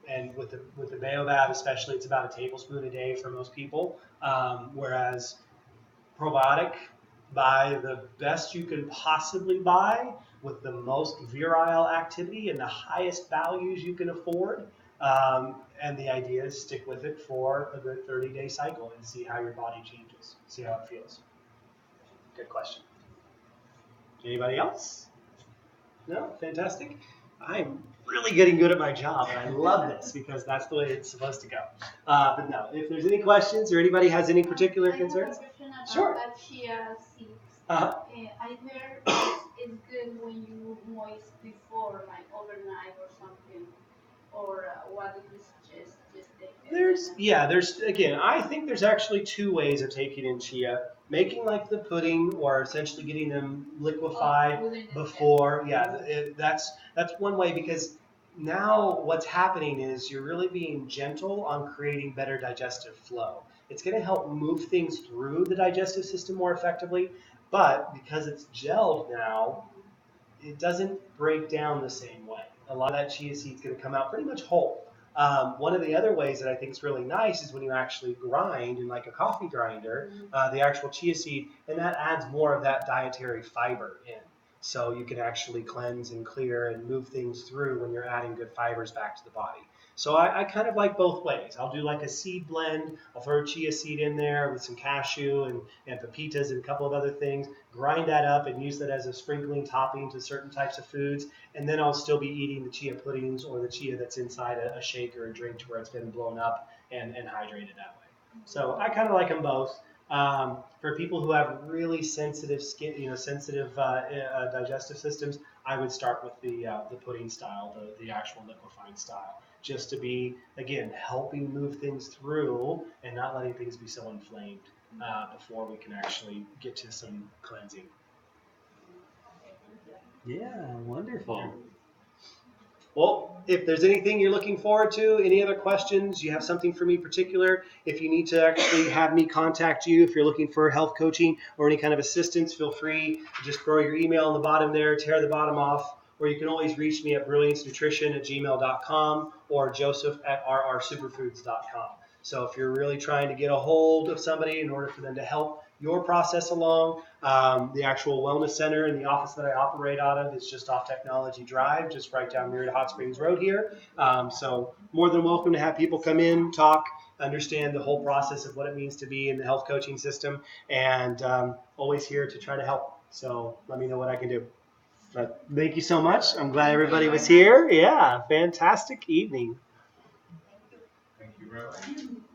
And with the baobab especially, it's about a tablespoon a day for most people, whereas probiotic, buy the best you can possibly buy with the most virile activity and the highest values you can afford. And the idea is stick with it for a good 30-day cycle and see how your body changes, see how it feels. Good question. Anybody else? No? Fantastic. I'm really getting good at my job, and I love this because that's the way it's supposed to go. But no, if there's any questions or anybody has any particular concerns, I have a question about sure. that chia seeds. Uh-huh. I heard it's good when you moist before, like overnight or something. Or what do you suggest? Just take it. There's again, I think there's actually 2 ways of taking in chia. Making like the pudding or essentially getting them liquefied before, that's one way because now what's happening is you're really being gentle on creating better digestive flow. It's going to help move things through the digestive system more effectively, but because it's gelled now, it doesn't break down the same way. A lot of that chia seed is going to come out pretty much whole. One of the other ways that I think is really nice is when you actually grind in like a coffee grinder, the actual chia seed, and that adds more of that dietary fiber in. So you can actually cleanse and clear and move things through when you're adding good fibers back to the body. So I kind of like both ways. I'll do like a seed blend. I'll throw a chia seed in there with some cashew and pepitas and a couple of other things. Grind that up and use that as a sprinkling topping to certain types of foods. And then I'll still be eating the chia puddings or the chia that's inside a shake or a drink to where it's been blown up and hydrated that way. So I kind of like them both. For people who have really sensitive skin, sensitive digestive systems, I would start with the pudding style, the actual liquefied style, just to be, again, helping move things through and not letting things be so inflamed before we can actually get to some cleansing. Yeah, wonderful. Well, if there's anything you're looking forward to, any other questions, you have something for me particular, if you need to actually have me contact you, if you're looking for health coaching or any kind of assistance, feel free to just throw your email on the bottom there, tear the bottom off, or you can always reach me at brilliancenutrition@gmail.com or joseph@rrsuperfoods.com. So if you're really trying to get a hold of somebody in order for them to help your process along, the actual wellness center and the office that I operate out of is just off Technology Drive, just right down near the Hot Springs Road here. So more than welcome to have people come in, talk, understand the whole process of what it means to be in the health coaching system, and always here to try to help. So let me know what I can do. But thank you so much. I'm glad everybody was here. Yeah, fantastic evening. Thank you very much.